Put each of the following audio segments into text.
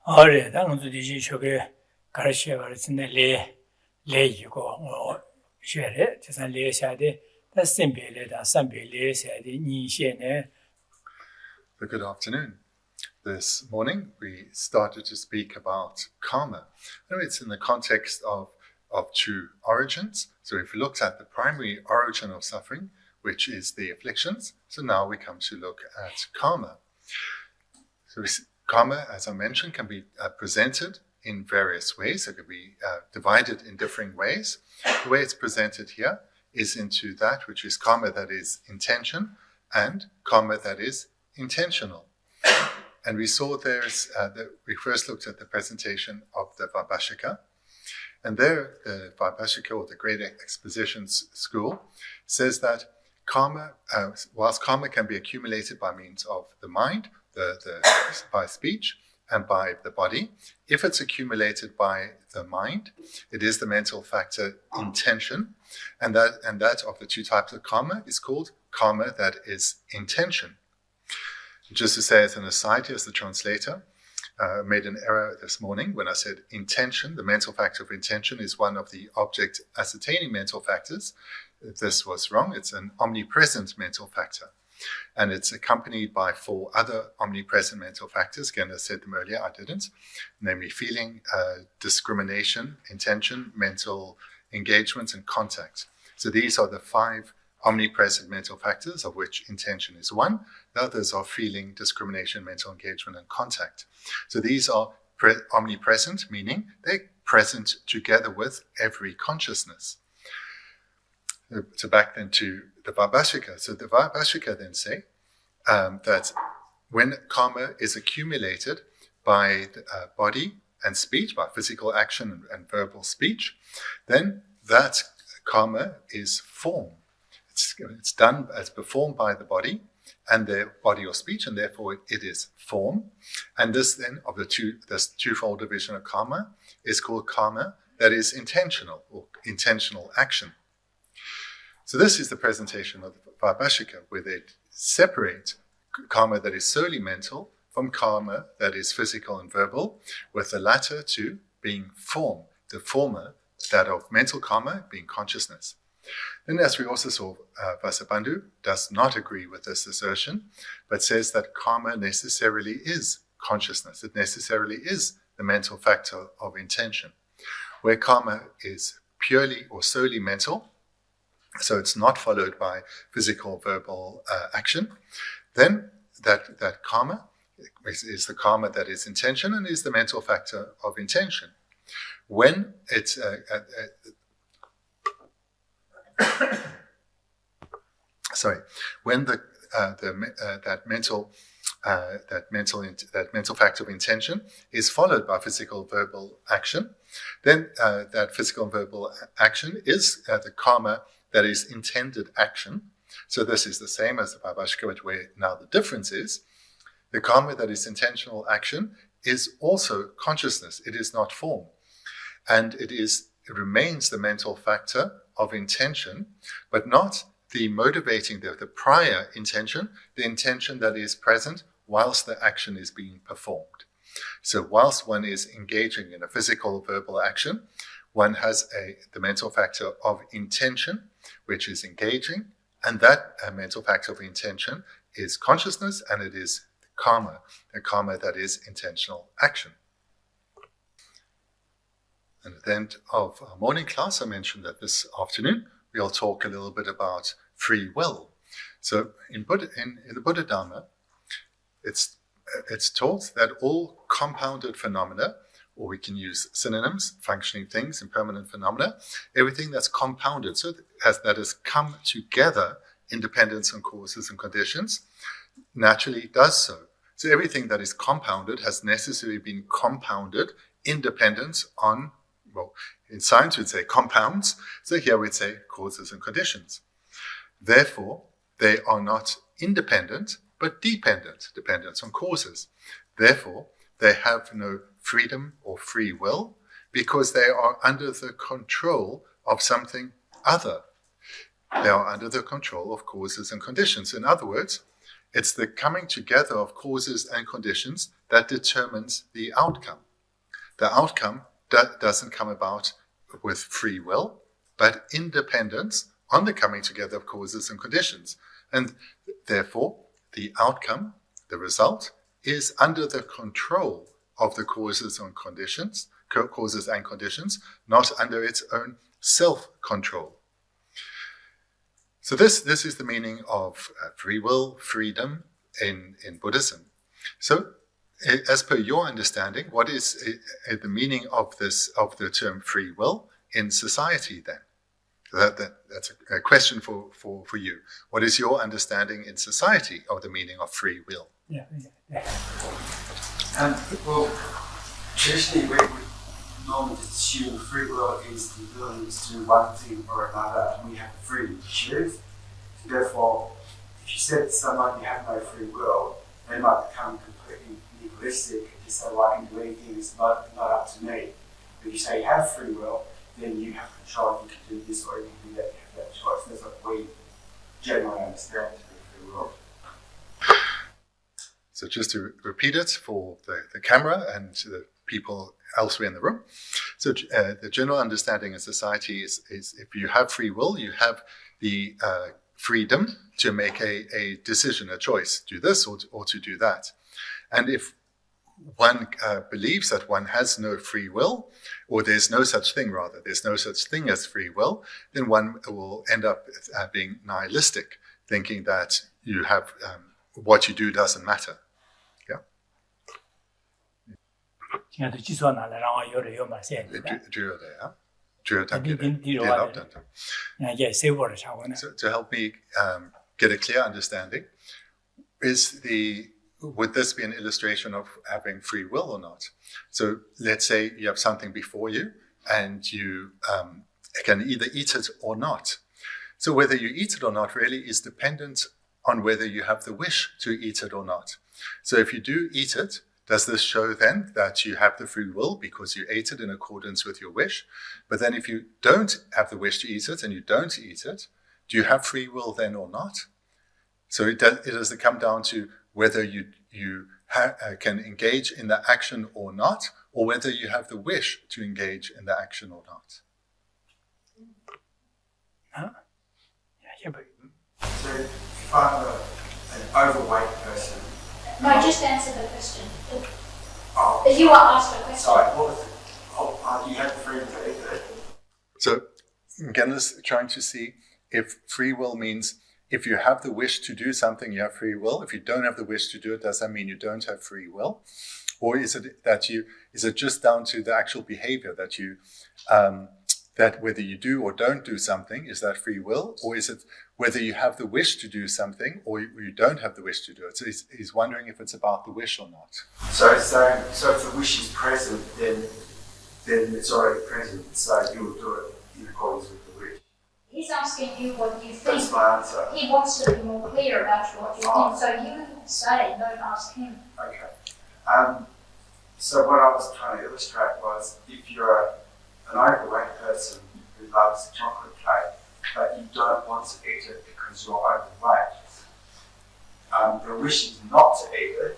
어래 당주 디지 저게 가르쳐 가르치네 레이고 쉐레 제산 레샤데 다 심벨레다 삼벨레샤데 니셰네. So good afternoon. This morning we started to speak about karma. And it's in the context of true origins. So if we looked at the primary origin of suffering, which is the afflictions, so now we come to look at karma. So karma, as I mentioned, can be presented in various ways. It can be divided in differing ways. The way it's presented here is into that which is karma that is intention and karma that is intentional. And we saw we first looked at the presentation of the Vaibhashika. And there, the Vaibhashika, or the Great Expositions School, says that karma, whilst karma can be accumulated by means of the mind, by speech, and by the body, if it's accumulated by the mind, it is the mental factor intention, and that of the two types of karma is called karma that is intention. Just to say as an aside, as the translator made an error this morning when I said intention. The mental factor of intention is one of the object ascertaining mental factors. This was wrong. It's an omnipresent mental factor. And it's accompanied by 4 other omnipresent mental factors. Again, I said them earlier, I didn't. Namely feeling, discrimination, intention, mental engagement, and contact. So these are the 5 omnipresent mental factors, of which intention is one. The others are feeling, discrimination, mental engagement, and contact. So these are omnipresent, meaning they're present together with every consciousness. So back then to the Vaibhashika. So the Vaibhashika then say that when karma is accumulated by body and speech, by physical action and verbal speech, then that karma is form. It's done as performed by the body and the body or speech, and therefore it is form. And this then of this twofold division of karma is called karma that is intentional, or intentional action. So this is the presentation of the Vaibhashika, where they separate karma that is solely mental from karma that is physical and verbal, with the latter two being form, the former, that of mental karma, being consciousness. Then, as we also saw, Vasubandhu does not agree with this assertion, but says that karma necessarily is consciousness. It necessarily is the mental factor of intention. Where karma is purely or solely mental, so it's not followed by physical, verbal action, then that karma is the karma that is intention and is the mental factor of intention. When it's when that mental factor of intention is followed by physical verbal action, then that physical and verbal action is the karma that is intended action. So this is the same as the Vaibhashika, but where now the difference is the karma that is intentional action is also consciousness. It is not form, and it remains the mental factor of intention, but not the motivating, the prior intention, the intention that is present whilst the action is being performed. So whilst one is engaging in a physical verbal action, one has the mental factor of intention, which is engaging, and that mental factor of intention is consciousness, and it is karma, the karma that is intentional action. And at the end of our morning class, I mentioned that this afternoon we'll talk a little bit about free will. So in the Buddha Dharma, it's taught that all compounded phenomena, or we can use synonyms, functioning things, impermanent phenomena, everything that's compounded, so that has come together in dependence on causes and conditions, naturally does so. So everything that is compounded has necessarily been compounded in dependence on, well, in science we'd say compounds, so here we'd say causes and conditions. Therefore, they are not independent, but dependent on causes. Therefore, they have no freedom or free will because they are under the control of something other. They are under the control of causes and conditions. In other words, It's the coming together of causes and conditions that determines the outcome. The outcome doesn't come about with free will, but independence on the coming together of causes and conditions. And therefore, the outcome, the result, is under the control of the causes and conditions, not under its own self-control. So this is the meaning of free will, freedom in Buddhism. So, as per your understanding, what is the meaning of the term free will in society then? That's a question for you. What is your understanding in society of the meaning of free will? Yeah. Well, traditionally we would normally just assume free will is the ability to do one thing or another, and we have the freedom to choose. So therefore, if you said to someone you have no free will, they might become completely nihilistic and just say, well, I can do anything, it's not up to me. But if you say you have free will, then you have control, you can do this or you can do that, you have that choice. That's what we generally understand to be free will. So just to repeat it for the camera and the people elsewhere in the room. So the general understanding in society is if you have free will, you have the freedom to make a decision, a choice, do this or to do that. And if one believes that one has no free will, or there's no such thing as free will, then one will end up being nihilistic, thinking that you have what you do doesn't matter. Yeah. 现在计算哪来，然后有的有嘛，现在。也是我的查过呢。 So to help me get a clear understanding, would this be an illustration of having free will or not? So let's say you have something before you and you can either eat it or not. So whether you eat it or not really is dependent on whether you have the wish to eat it or not. So if you do eat it, does this show then that you have the free will because you ate it in accordance with your wish? But then if you don't have the wish to eat it and you don't eat it, do you have free will then or not? So it does come down to whether you can engage in the action or not, or whether you have the wish to engage in the action or not. Huh? Yeah, but... So if I'm an overweight person... No, just answer the question. Oh, if you were asked a question. Sorry, what was it? Oh, you have the freedom to eat it. So again, is trying to see if free will means if you have the wish to do something, you have free will. If you don't have the wish to do it, does that mean you don't have free will? Or is it just down to the actual behavior that you that whether you do or don't do something, is that free will? Or is it whether you have the wish to do something or you don't have the wish to do it? So he's wondering if it's about the wish or not. So if the wish is present, then it's already present. So you will do it in accordance with the wish. He's asking you what you think. That's my answer. He wants to be more clear about what you think. So you say, don't ask him. Okay. So what I was trying to illustrate was if you're an overweight person who loves chocolate cake, but you don't want to eat it because you're overweight, the wish is not to eat it,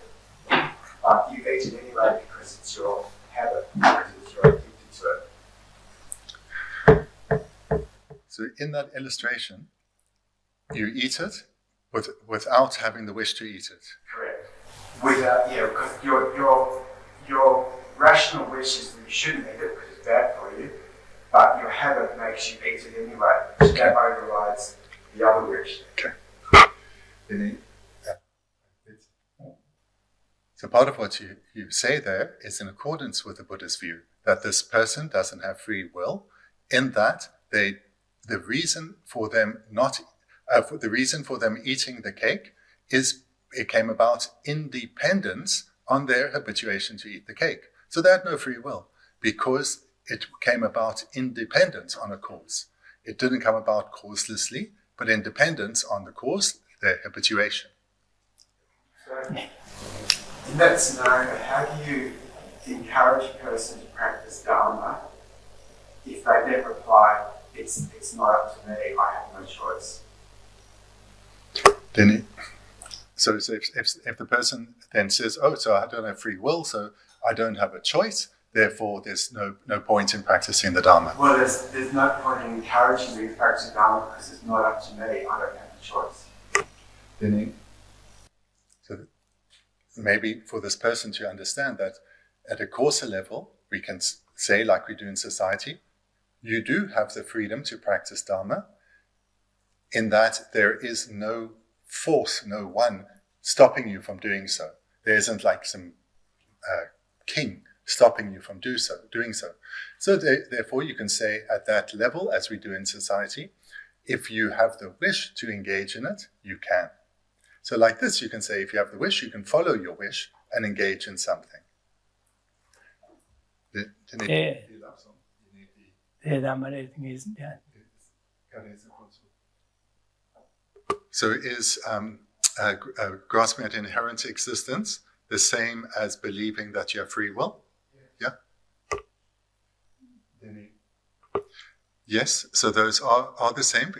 but you eat it anyway because it's your habit, because you're addicted to it. So in that illustration, you eat it without having the wish to eat it. Correct. Because your rational wish is that you shouldn't eat it because it's bad for you, but your habit makes you eat it anyway. So that overrides the other wish. Okay. So part of what you say there is in accordance with the Buddhist view that this person doesn't have free will, in that the reason for them eating the cake is it came about independence on their habituation to eat the cake. So they had no free will because it came about independence on a cause. It didn't come about causelessly, but independence on the cause, their habituation. So, in that scenario, how do you encourage a person to practice Dharma if they then reply, it's not up to me, I have no choice? So if the person then says, oh, so I don't have free will, so I don't have a choice, therefore there's no point in practicing the Dharma. Well, there's no point in encouraging me to practice the Dharma because it's not up to me. I don't have a choice. So maybe for this person to understand that at a coarser level, we can say, like we do in society, you do have the freedom to practice Dharma, in that there is no force, no one stopping you from doing so. There isn't like some king stopping you from doing so. So therefore you can say at that level, as we do in society, if you have the wish to engage in it, you can. So like this, you can say, if you have the wish, you can follow your wish and engage in something. So is grasping at inherent existence the same as believing that you have free will? Yeah? Yes, so those are the same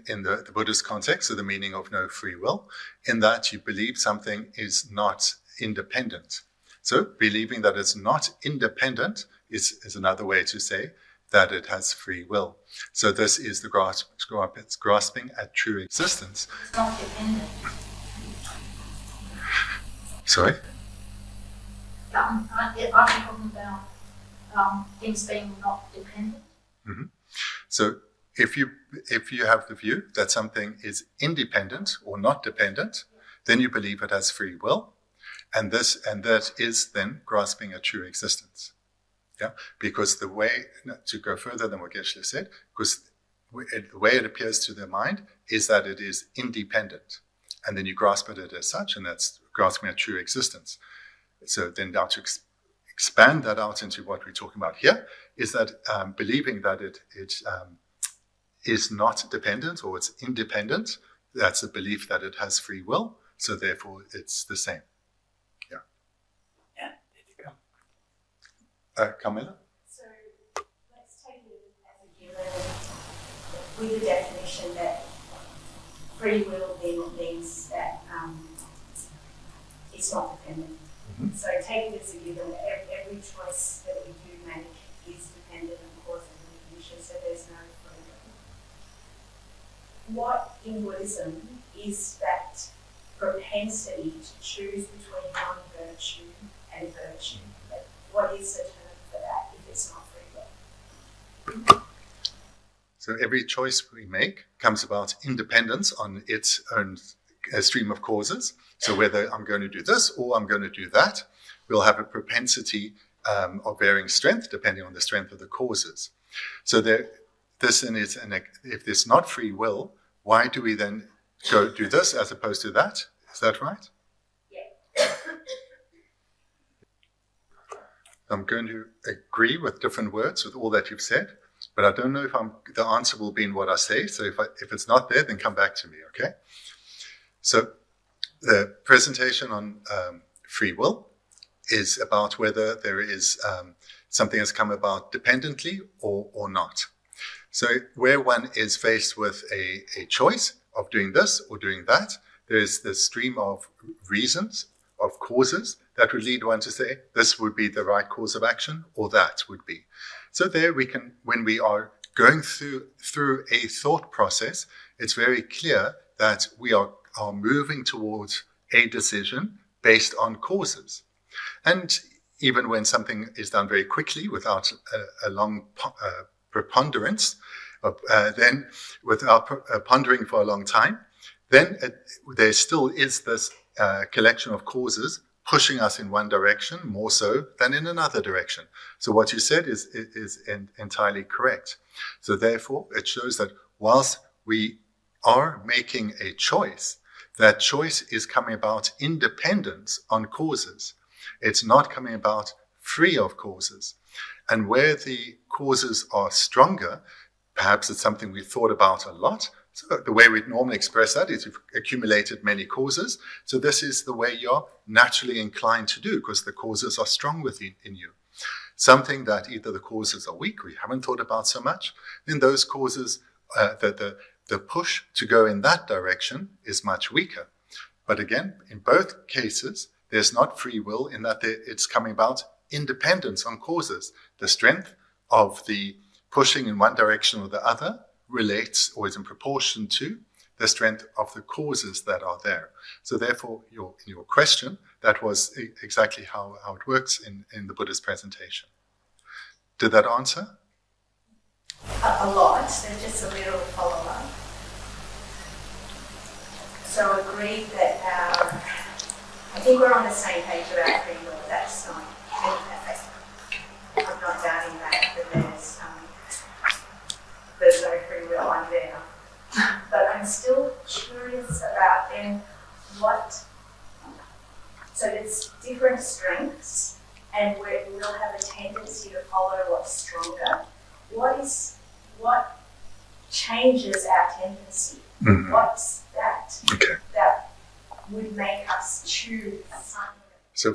in the Buddhist context, so the meaning of no free will, in that you believe something is not independent. So believing that it's not independent is another way to say that it has free will. So this is the grasping at true existence. It's not dependent. Sorry? I'm talking about things being not dependent. Mm-hmm. So if you have the view that something is independent or not dependent, then you believe it has free will, and that is then grasping a true existence. Yeah, because the way to go further than what Geshe said, because the way it appears to the mind is that it is independent, and then you grasp at it as such, and that's grasping a true existence. So then now to expand that out into what we're talking about here is that believing that it is not dependent or it's independent, that's a belief that it has free will, so therefore it's the same. Yeah. Yeah, there you go. Camilla? So let's take it as a given with the definition that free will then means that it's not dependent. Mm-hmm. So take it as a given that every choice that we do make is dependent on cause and condition, so there's no freedom. What in Buddhism is that propensity to choose between non-virtue and virtue? Like, what is the term for that if it's not free will? So every choice we make comes about independence on its own stream of causes. So whether I'm going to do this or I'm going to do that, we'll have a propensity of varying strength depending on the strength of the causes. So if there's not free will, why do we then go do this as opposed to that? Is that right? Yeah. I'm going to agree with different words with all that you've said, but I don't know if the answer will be in what I say. So if it's not there, then come back to me, okay? So the presentation on free will is about whether there is something has come about dependently or not. So where one is faced with a choice of doing this or doing that, there's the stream of reasons, of causes that would lead one to say this would be the right course of action or that would be. So there we can, when we are going through a thought process, it's very clear that we are moving towards a decision based on causes. And even when something is done very quickly without a long preponderance, then without pondering for a long time, then there still is this collection of causes pushing us in one direction more so than in another direction. So what you said is entirely correct. So therefore, it shows that whilst we are making a choice, that choice is coming about independent on causes. It's not coming about free of causes. And where the causes are stronger, perhaps it's something we've thought about a lot. So the way we'd normally express that is you've accumulated many causes. So this is the way you're naturally inclined to do because the causes are strong within you. Something that either the causes are weak, we haven't thought about so much, then those causes, the push to go in that direction is much weaker. But again, in both cases, there's not free will in that it's coming about independence on causes. The strength of the pushing in one direction or the other relates or is in proportion to the strength of the causes that are there. So therefore, in your question, that was exactly how it works in the Buddhist presentation. Did that answer? A lot, so just a little follow-up. So agreed that I think we're on the same page about free will. That's not perfect. I'm not doubting that there's no free will, I'm there. But I'm still curious about then so there's different strengths and we'll have a tendency to follow what's stronger. What changes our tendency? Mm-hmm. What's that? Okay. That would make us choose something. So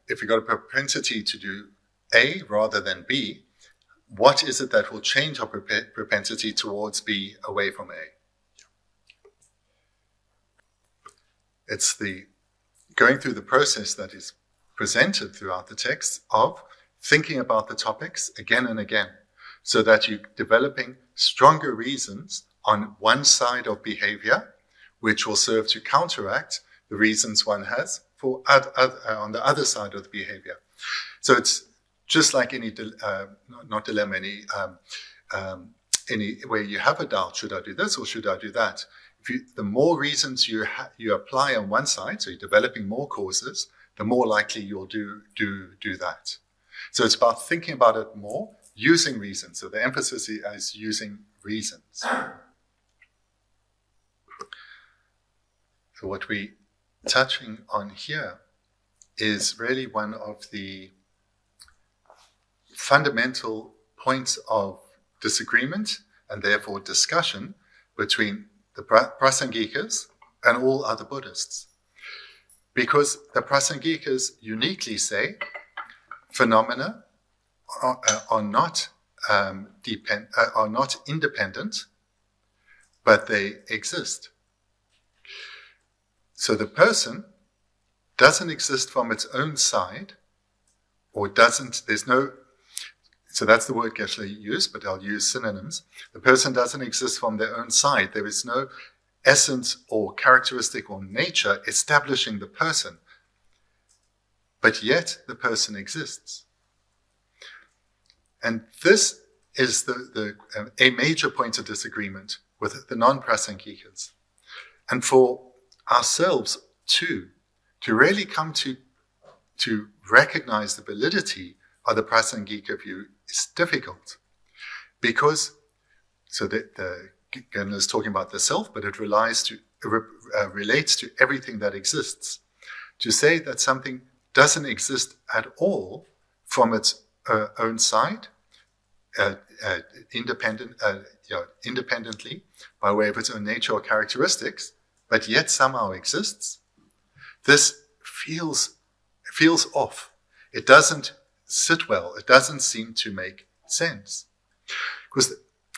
if you got a propensity to do A rather than B, what is it that will change our propensity towards B away from A? It's the going through the process that is presented throughout the text of thinking about the topics again and again, so that you're developing stronger reasons on one side of behavior, which will serve to counteract the reasons one has for on the other side of the behavior. So it's just like any not dilemma, any where you have a doubt: should I do this or should I do that? The more reasons you apply on one side, so you're developing more causes, the more likely you'll do that. So it's about thinking about it more, using reasons. So the emphasis is using reasons. So what we're touching on here is really one of the fundamental points of disagreement and therefore discussion between the Prasangikas and all other Buddhists. Because the Prasangikas uniquely say phenomena are not independent, but they exist. So the person doesn't exist from its own side, or so that's the word Geshe used, but I'll use synonyms. The person doesn't exist from their own side. There is no essence or characteristic or nature establishing the person, but yet the person exists. And this is a major point of disagreement with the non-Prasangikas. And for ourselves too, to really come to recognize the validity of the Prasangika view is difficult, because the Gana is talking about the self, but it relates to everything that exists. To say that something doesn't exist at all from its own side, independently by way of its own nature or characteristics, but yet somehow exists, this feels off. It doesn't sit well. It doesn't seem to make sense. Because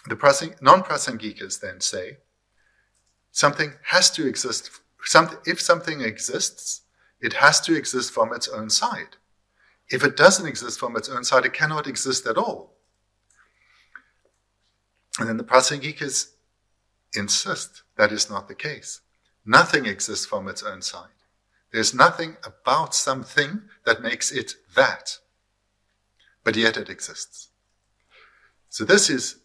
the non-Prasangikas then say something has to exist. If something exists, it has to exist from its own side. If it doesn't exist from its own side, it cannot exist at all. And then the Prasangikas insist that is not the case. Nothing exists from its own side. There's nothing about something that makes it that, but yet it exists. So this is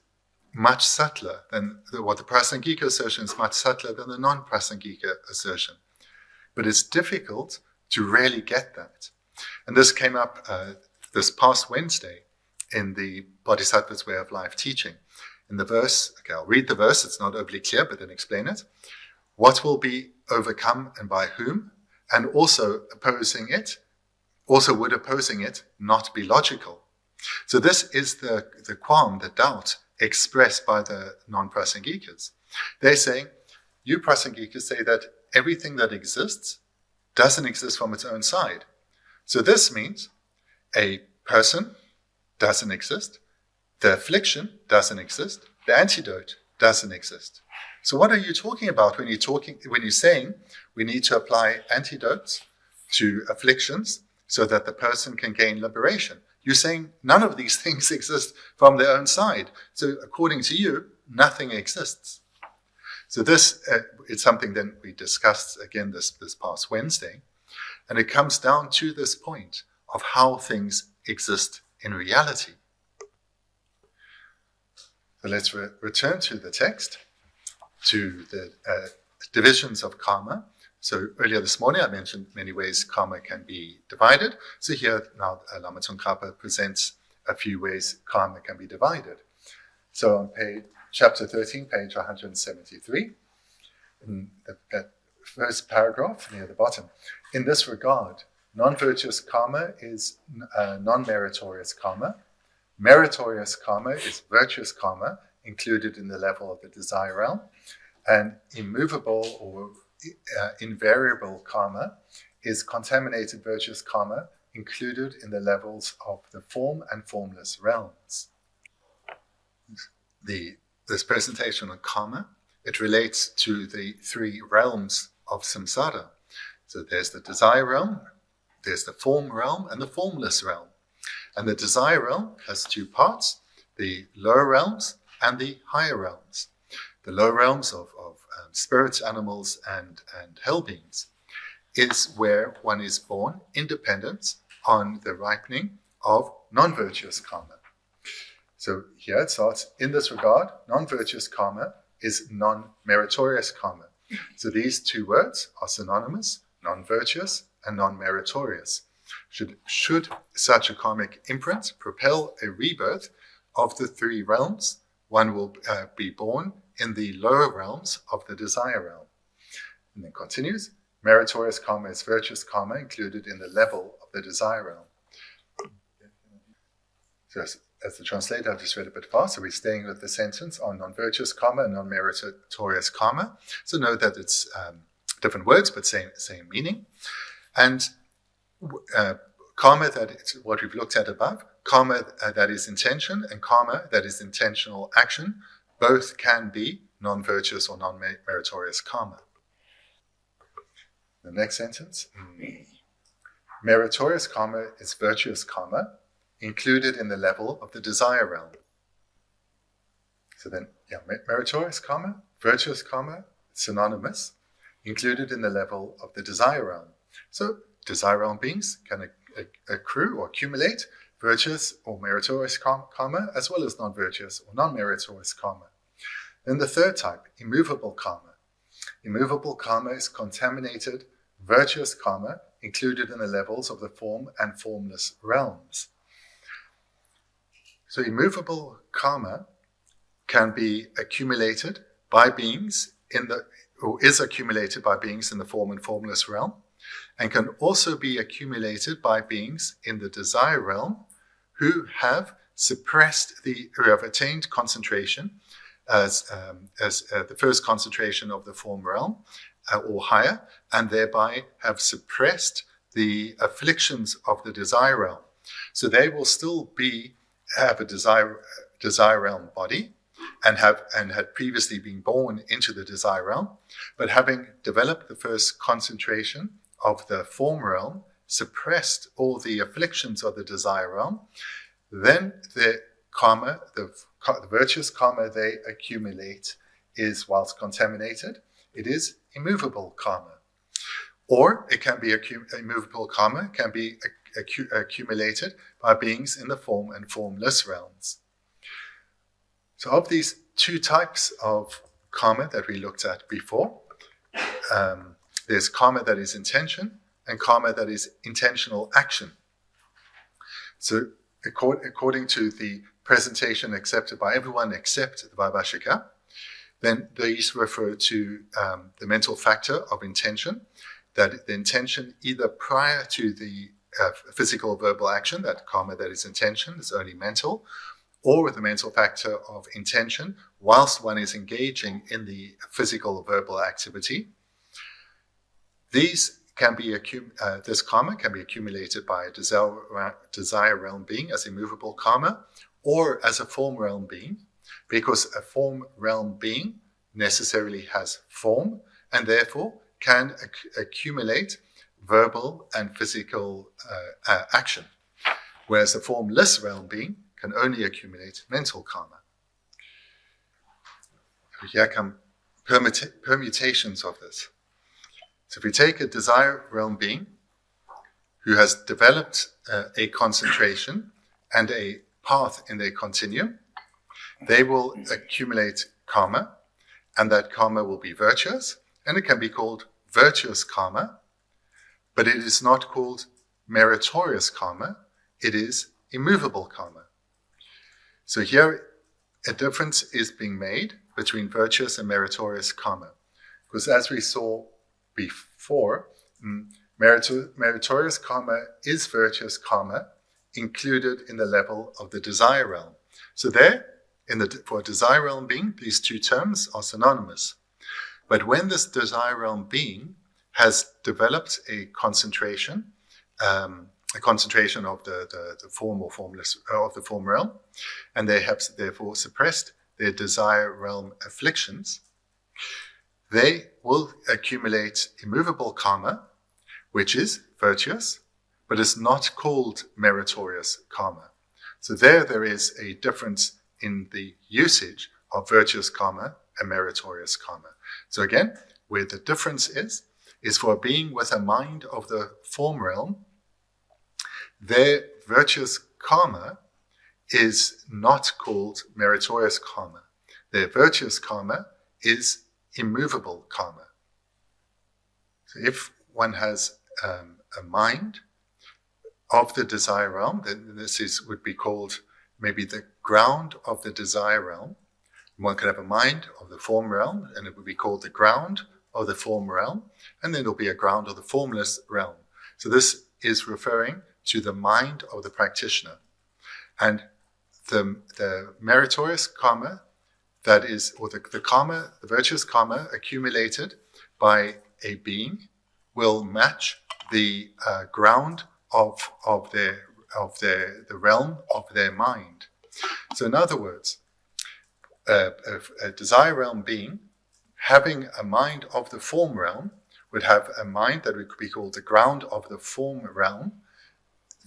much subtler than what the Prasangika assertion is, much subtler than the non-Prasangika assertion. But it's difficult to really get that. And this came up this past Wednesday in the Bodhisattva's Way of Life teaching. In the verse, okay, I'll read the verse, it's not overly clear, but then explain it. What will be overcome and by whom? And also would opposing it not be logical? So this is the qualm, the doubt expressed by the non-Prasangikas. They're saying, you Prasangikas say that everything that exists doesn't exist from its own side. So this means a person doesn't exist, the affliction doesn't exist, the antidote doesn't exist. So what are you talking about when you're saying we need to apply antidotes to afflictions so that the person can gain liberation? You're saying none of these things exist from their own side. So according to you, nothing exists. So this is something that we discussed again this past Wednesday. And it comes down to this point of how things exist in reality. So let's return to the text, to the divisions of karma. So earlier this morning I mentioned many ways karma can be divided. So here now Lama Tsongkhapa presents a few ways karma can be divided. So on chapter 13, page 173, in the first paragraph near the bottom, in this regard, non-virtuous karma is non-meritorious karma. Meritorious karma is virtuous karma, included in the level of the desire realm, and immovable or invariable karma is contaminated virtuous karma, included in the levels of the form and formless realms. This presentation on karma, it relates to the three realms of samsara. So there's the desire realm, there's the form realm, and the formless realm. And the desire realm has two parts, the lower realms and the higher realms. The lower realms of spirits, animals, and hell beings is where one is born independent on the ripening of non-virtuous karma. So here it starts, in this regard, non-virtuous karma is non-meritorious karma. So these two words are synonymous, non-virtuous and non-meritorious. Should such a karmic imprint propel a rebirth of the three realms, one will be born in the lower realms of the desire realm. And then continues, meritorious karma is virtuous karma included in the level of the desire realm. So as the translator, I've just read a bit fast, so we're staying with the sentence on non-virtuous karma and non-meritorious karma. So note that it's different words, but same meaning. And karma, that is what we've looked at above, karma that is intention and karma that is intentional action, both can be non-virtuous or non-meritorious karma. The next sentence, meritorious karma is virtuous karma, included in the level of the desire realm. So then, meritorious karma, virtuous karma, synonymous, included in the level of the desire realm. So desire realm beings can accrue or accumulate virtuous or meritorious karma, as well as non-virtuous or non-meritorious karma. Then the third type, immovable karma. Immovable karma is contaminated virtuous karma, included in the levels of the form and formless realms. So immovable karma can be accumulated by beings is accumulated by beings in the form and formless realm, and can also be accumulated by beings in the desire realm who have attained concentration as the first concentration of the form realm or higher, and thereby have suppressed the afflictions of the desire realm. So they will still have a desire realm body, and had previously been born into the desire realm, but having developed the first concentration of the form realm, suppressed all the afflictions of the desire realm, then the karma, the virtuous karma they accumulate is, whilst contaminated, it is immovable karma. Or it can be immovable karma can be accumulated by beings in the form and formless realms. So of these two types of karma that we looked at before, there's karma that is intention and karma that is intentional action. So according to the presentation accepted by everyone except the Vaibhashika, then these refer to the mental factor of intention, that the intention either prior to the physical verbal action, that karma that is intention is only mental, or with the mental factor of intention whilst one is engaging in the physical verbal activity. This karma can be accumulated by a desire realm being as immovable karma, or as a form realm being, because a form realm being necessarily has form and therefore can accumulate verbal and physical action, whereas the formless realm being can only accumulate mental karma. Here come permutations of this. So if we take a desire realm being who has developed a concentration and a path in their continuum, they will accumulate karma, and that karma will be virtuous, and it can be called virtuous karma, but it is not called meritorious karma, it is immovable karma. So here a difference is being made between virtuous and meritorious karma. Because as we saw before, meritorious karma is virtuous karma included in the level of the desire realm. So there, for a desire realm being, these two terms are synonymous. But when this desire realm being has developed a concentration of the form or formless of the form realm, and they have therefore suppressed their desire realm afflictions, they will accumulate immovable karma, which is virtuous, but is not called meritorious karma. So there is a difference in the usage of virtuous karma and meritorious karma. So again, where the difference is for a being with a mind of the form realm, their virtuous karma is not called meritorious karma. Their virtuous karma is immovable karma. So if one has a mind of the desire realm, then this would be called maybe the ground of the desire realm. One could have a mind of the form realm, and it would be called the ground of the form realm, and then there'll be a ground of the formless realm. So this is referring to the mind of the practitioner. And the meritorious karma, that is, or the karma, the virtuous karma accumulated by a being will match the ground of the realm of their mind. So in other words, a desire realm being having a mind of the form realm would have a mind that would be called the ground of the form realm.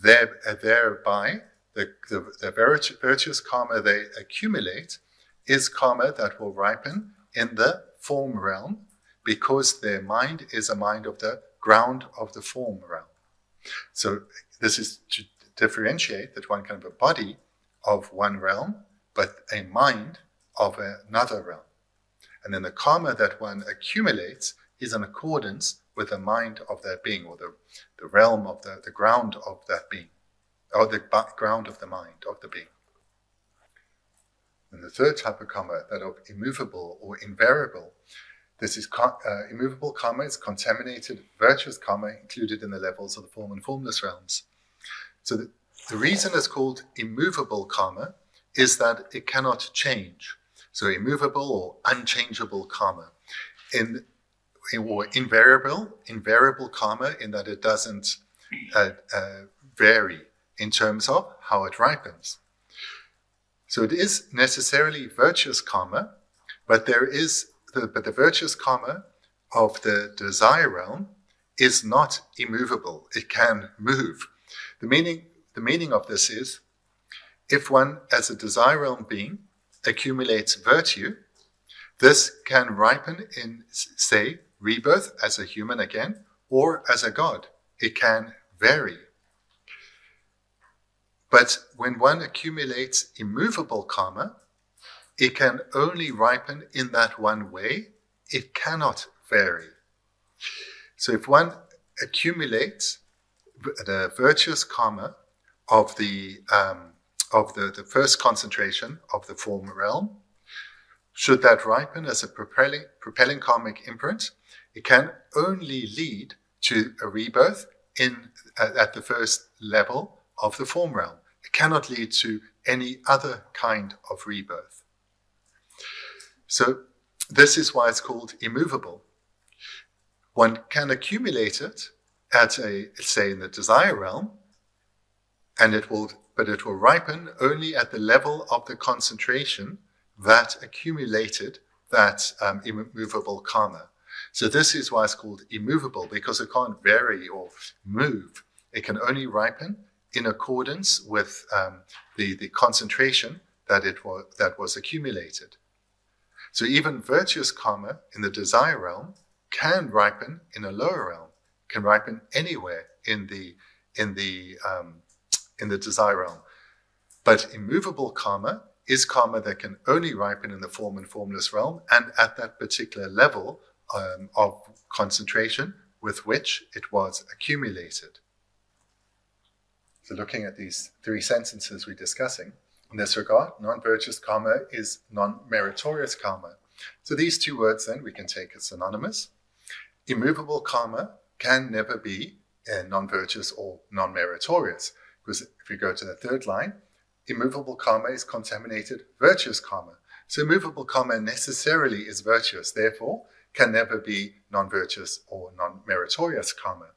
Thereby, the virtuous karma they accumulate is karma that will ripen in the form realm, because their mind is a mind of the ground of the form realm. So this is to differentiate that one can have a body of one realm, but a mind of another realm. And then the karma that one accumulates is in accordance with the mind of that being, or the realm of the ground of that being, or the ground of the mind of the being. And the third type of karma, that of immovable or invariable, this is immovable karma is contaminated virtuous karma included in the levels of the form and formless realms. So the reason it's called immovable karma is that it cannot change. So immovable or unchangeable karma. Or invariable karma, in that it doesn't vary in terms of how it ripens. So it is necessarily virtuous karma, but the virtuous karma of the desire realm is not immovable. It can move. The meaning of this is, if one, as a desire realm being, accumulates virtue, this can ripen in, say, rebirth as a human again, or as a god. It can vary. But when one accumulates immovable karma, it can only ripen in that one way. It cannot vary. So if one accumulates the virtuous karma of the first concentration of the form realm, should that ripen as a propelling karmic imprint, it can only lead to a rebirth at the first level of the form realm. It cannot lead to any other kind of rebirth. So this is why it's called immovable. One can accumulate it say in the desire realm, and it will ripen only at the level of the concentration that accumulated that immovable karma. So this is why it's called immovable, because it can't vary or move. It can only ripen in accordance with the concentration that was accumulated. So even virtuous karma in the desire realm can ripen in a lower realm, can ripen anywhere in the desire realm. But immovable karma is karma that can only ripen in the form and formless realm, and at that particular level of concentration with which it was accumulated. So looking at these three sentences we're discussing, in this regard, non-virtuous karma is non-meritorious karma. So these two words then we can take as synonymous. Immovable karma can never be non-virtuous or non-meritorious, because if you go to the third line, immovable karma is contaminated virtuous karma. So immovable karma necessarily is virtuous, therefore can never be non-virtuous or non-meritorious karma.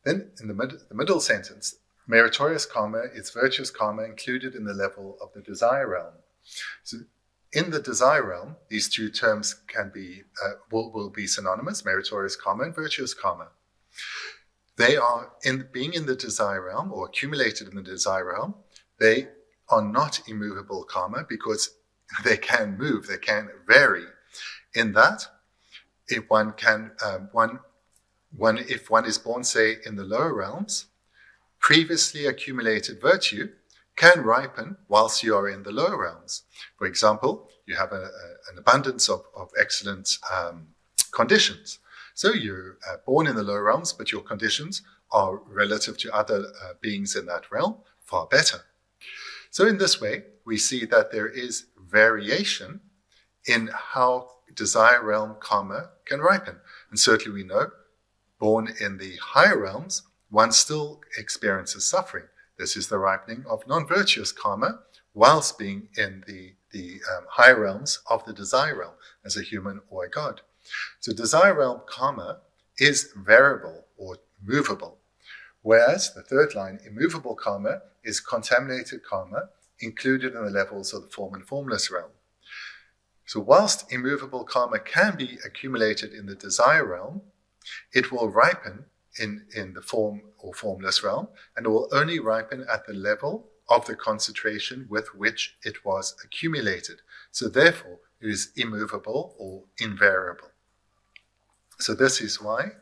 Then in the middle sentence, meritorious karma is virtuous karma included in the level of the desire realm. So in the desire realm, these two terms can be will be synonymous, meritorious karma and virtuous karma. They are, being in the desire realm or accumulated in the desire realm, they are not immovable karma because they can move, they can vary. In that, if one is born, say, in the lower realms, previously accumulated virtue can ripen whilst you are in the lower realms. For example, you have an abundance of excellent conditions. So you're born in the lower realms, but your conditions are relative to other beings in that realm far better. So in this way, we see that there is variation in how desire realm karma can ripen. And certainly we know, born in the higher realms, one still experiences suffering. This is the ripening of non-virtuous karma whilst being in the higher realms of the desire realm as a human or a god. So desire realm karma is variable or movable, whereas the third line, immovable karma, is contaminated karma included in the levels of the form and formless realm. So whilst immovable karma can be accumulated in the desire realm, it will ripen in the form or formless realm, and it will only ripen at the level of the concentration with which it was accumulated. So therefore, it is immovable or invariable. So this is why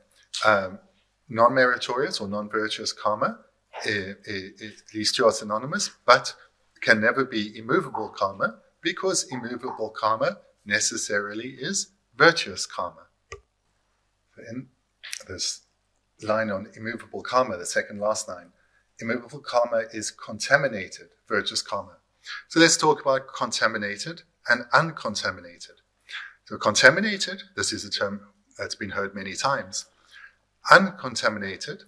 non-meritorious or non-virtuous karma, these two are synonymous, but can never be immovable karma, because immovable karma necessarily is virtuous karma. In this line on immovable karma, the second last line, immovable karma is contaminated virtuous karma. So let's talk about contaminated and uncontaminated. So contaminated, this is a term that's been heard many times. Uncontaminated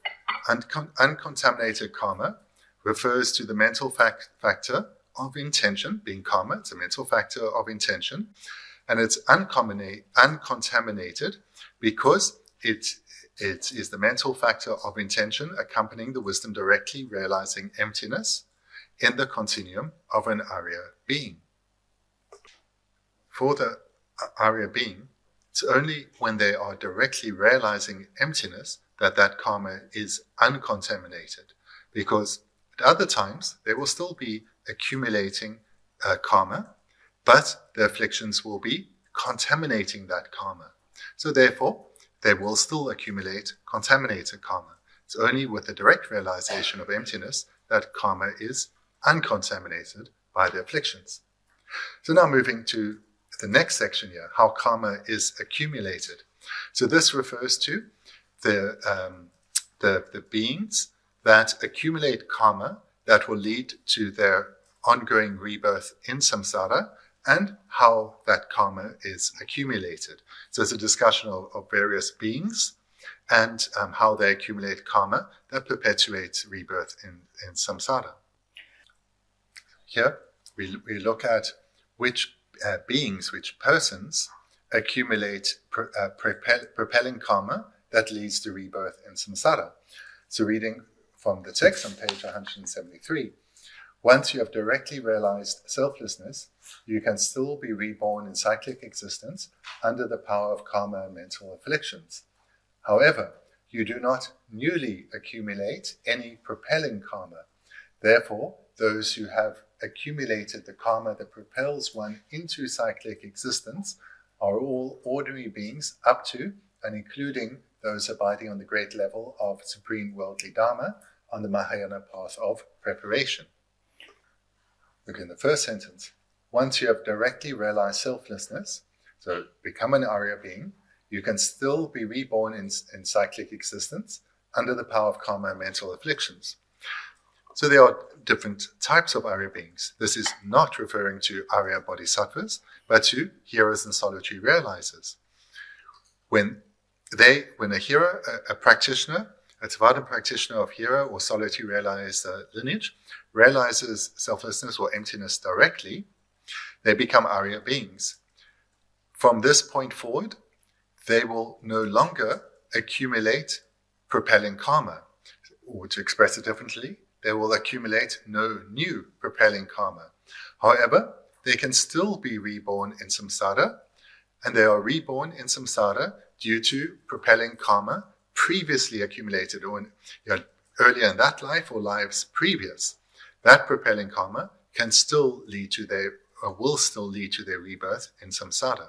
karma refers to the mental factor of intention, being karma, it's a mental factor of intention, and it's uncontaminated because it is the mental factor of intention accompanying the wisdom directly realizing emptiness in the continuum of an Arya being. For the Arya being, it's only when they are directly realizing emptiness that karma is uncontaminated, because at other times they will still be accumulating karma, but the afflictions will be contaminating that karma. So therefore, they will still accumulate contaminated karma. It's only with the direct realization of emptiness that karma is uncontaminated by the afflictions. So now moving to the next section here, how karma is accumulated. So this refers to the beings that accumulate karma that will lead to their ongoing rebirth in samsara, and how that karma is accumulated. So it's a discussion of various beings and how they accumulate karma that perpetuates rebirth in samsara. Here we look at which beings, which persons accumulate propelling karma that leads to rebirth in samsara. So reading from the text on page 173, Once you have directly realized selflessness, you can still be reborn in cyclic existence under the power of karma and mental afflictions. However, you do not newly accumulate any propelling karma. Therefore, those who have accumulated the karma that propels one into cyclic existence are all ordinary beings up to and including those abiding on the great level of supreme worldly dharma on the Mahayana path of preparation. Look in the first sentence. Once you have directly realized selflessness, so become an Arya being, you can still be reborn in cyclic existence under the power of karma and mental afflictions. So there are different types of Arya beings. This is not referring to Arya bodhisattvas, but to hearers and solitary realizers. When a hearer, a practitioner, a Theravada practitioner of hero or solitary realizer lineage, realizes selflessness or emptiness directly, they become Arya beings. From this point forward, they will no longer accumulate propelling karma. Or to express it differently, they will accumulate no new propelling karma. However, they can still be reborn in samsara, and they are reborn in samsara due to propelling karma previously accumulated or earlier in that life or lives previous. That propelling karma can still lead to will still lead to their rebirth in samsara.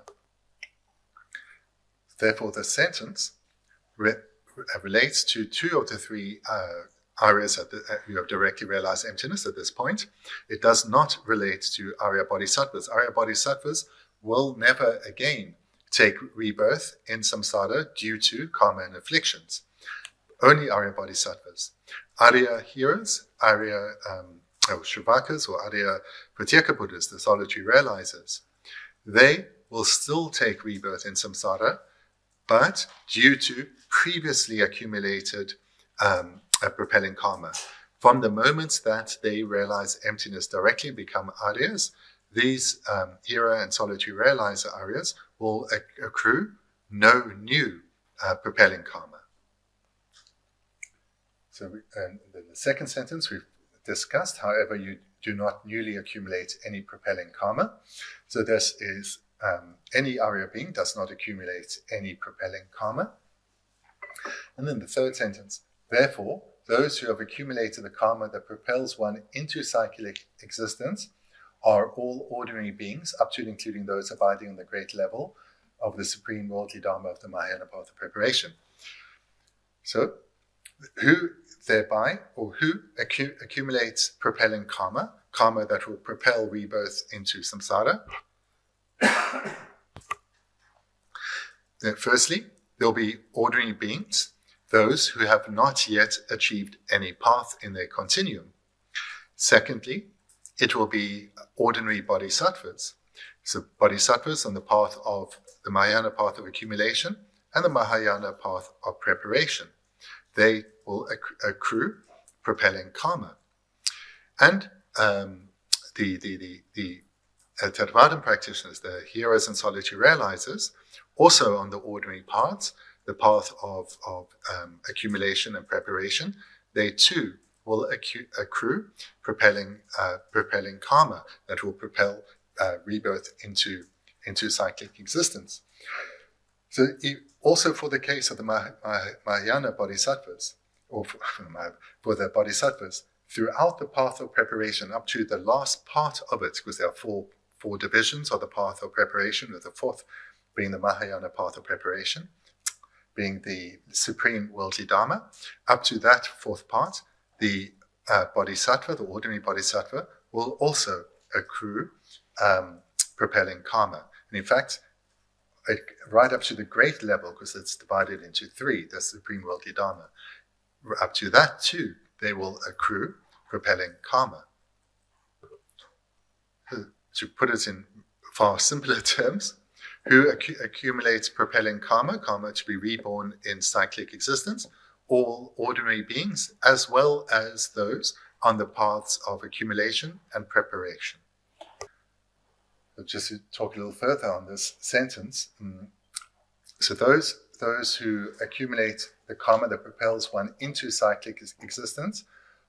Therefore, the sentence relates to two of the three Aryas who have directly realized emptiness at this point. It does not relate to Arya bodhisattvas. Arya bodhisattvas will never again take rebirth in samsara due to karma and afflictions. Only Arya bodhisattvas. Arya hearers, Arya Shravakas or Arya Pratyeka Buddhas, the solitary realizers, they will still take rebirth in samsara, but due to previously accumulated propelling karma. From the moment that they realize emptiness directly and become Aryas, these hero and solitary realizer Aryas will accrue no new propelling karma. So and then the second sentence we've discussed, however, you do not newly accumulate any propelling karma. So this is any Arya being does not accumulate any propelling karma. And then the third sentence, therefore, those who have accumulated the karma that propels one into cyclic existence are all ordinary beings, up to and including those abiding on the great level of the supreme worldly dharma of the Mahayana path of preparation. So, who thereby, or who accumulates propelling karma that will propel rebirth into samsara? Firstly, there will be ordinary beings, those who have not yet achieved any path in their continuum. Secondly, it will be ordinary bodhisattvas. So bodhisattvas on the path of the Mahayana path of accumulation and the Mahayana path of preparation. They will accrue propelling karma. And the Theravada practitioners, the hearers and solitary realizers, also on the ordinary paths, the path of accumulation and preparation, they too will accrue propelling karma that will propel rebirth into cyclic existence. So also for the case of the Mahayana bodhisattvas, or for the bodhisattvas, throughout the path of preparation up to the last part of it, because there are four divisions of the path of preparation, with the fourth being the Mahayana path of preparation, being the supreme worldly dharma, up to that fourth part, the bodhisattva, the ordinary bodhisattva, will also accrue propelling karma. And in fact, right up to the great level, because it's divided into three, the supreme worldly dharma, up to that too, they will accrue propelling karma. To put it in far simpler terms, who accumulates propelling karma to be reborn in cyclic existence, all ordinary beings, as well as those on the paths of accumulation and preparation. So just to talk a little further on this sentence, so those who accumulate the karma that propels one into cyclic existence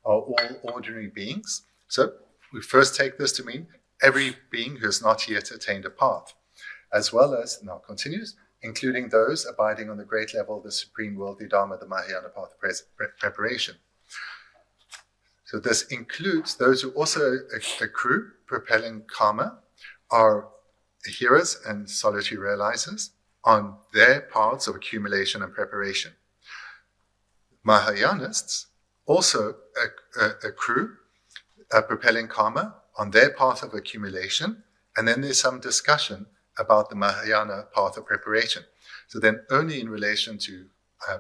are all ordinary beings. So we first take this to mean every being who has not yet attained a path, as well as, now continues, including those abiding on the great level of the Supreme Worldly Dharma, the Mahayana path of preparation. So this includes those who also accrue propelling karma, are hearers and solitary realizers on their paths of accumulation and preparation. Mahayanists also accrue propelling karma on their path of accumulation, and then there's some discussion about the Mahayana path of preparation. So then only in relation to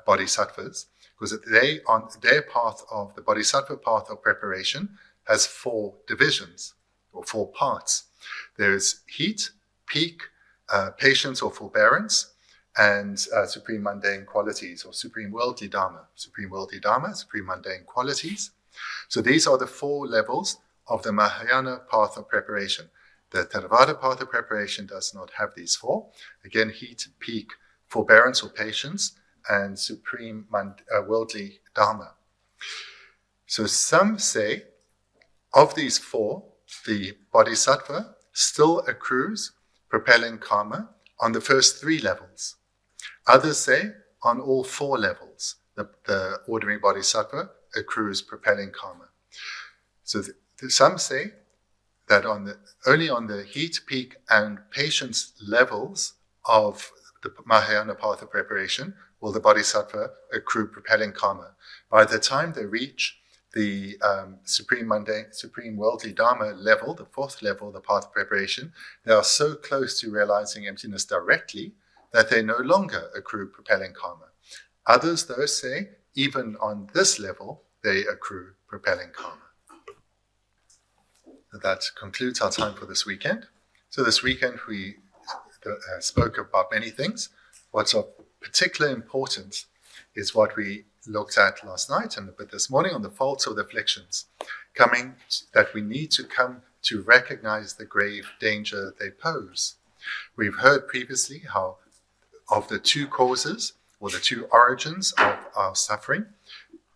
bodhisattvas, because they, on their path of the bodhisattva path of preparation, has 4 divisions or 4 parts. There's heat, peak, patience or forbearance, and supreme mundane qualities or supreme worldly dharma. Supreme worldly dharma, supreme mundane qualities. So these are the 4 levels of the Mahayana path of preparation. The Theravada path of preparation does not have these 4. Again, heat, peak, forbearance or patience, and supreme worldly dharma. So some say of these 4, the bodhisattva still accrues propelling karma on the first 3 levels. Others say on all 4 levels, the ordinary bodhisattva accrues propelling karma. So some say that only on the heat, peak, and patience levels of the Mahayana path of preparation will the bodhisattva accrue propelling karma. By the time they reach the supreme worldly dharma level, the 4th level, the path of preparation, they are so close to realizing emptiness directly that they no longer accrue propelling karma. Others, though, say even on this level, they accrue propelling karma. That concludes our time for this weekend. So this weekend we spoke about many things. What's of particular importance is what we looked at last night and a bit this morning on the faults of the afflictions, that we need to come to recognize the grave danger they pose. We've heard previously how of the 2 causes or the 2 origins of our suffering,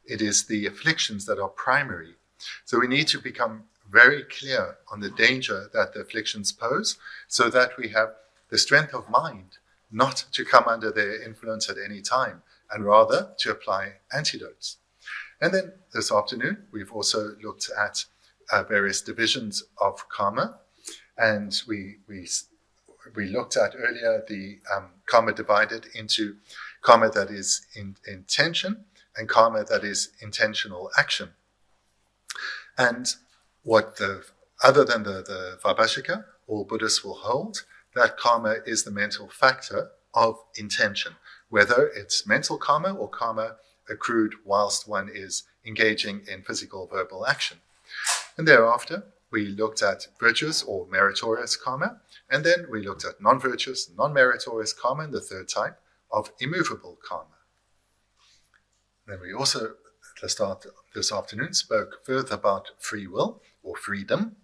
it is the afflictions that are primary. So we need to become very clear on the danger that the afflictions pose so that we have the strength of mind not to come under their influence at any time, and rather to apply antidotes. And then this afternoon, we've also looked at various divisions of karma, and we looked at earlier the karma divided into karma that is intention and karma that is intentional action. And other than the Vaibhashika, all Buddhists will hold that karma is the mental factor of intention, whether it's mental karma or karma accrued whilst one is engaging in physical verbal action. And thereafter, we looked at virtuous or meritorious karma, and then we looked at non-virtuous, non-meritorious karma, and the 3rd type of immovable karma. Then we also, at the start this afternoon, spoke further about free will or freedom,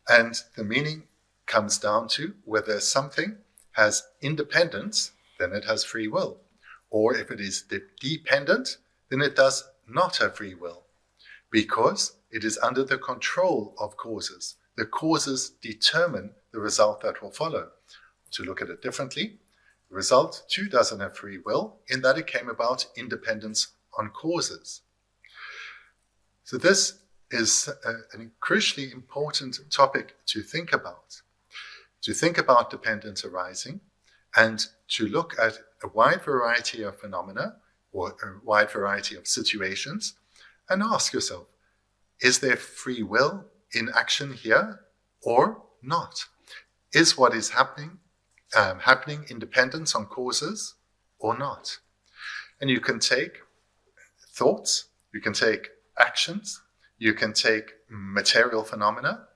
and the meaning comes down to whether something has independence, then it has free will, or if it is dependent, then it does not have free will, because it is under the control of causes. The causes determine the result that will follow. To look at it differently, the result too doesn't have free will in that it came about independence on causes. So this is a crucially important topic to think about dependence arising, and to look at a wide variety of phenomena or a wide variety of situations and ask yourself, is there free will in action here or not? Is what is happening independence on causes or not? And you can take thoughts, you can take actions, you can take material phenomena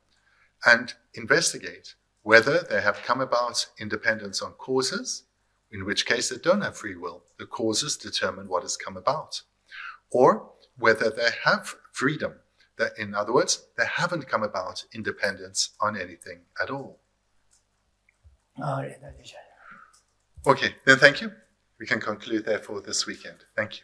and investigate whether they have come about independence on causes, in which case they don't have free will. The causes determine what has come about. Or whether they have freedom, that in other words, they haven't come about independence on anything at all. Okay, then thank you. We can conclude therefore this weekend. Thank you.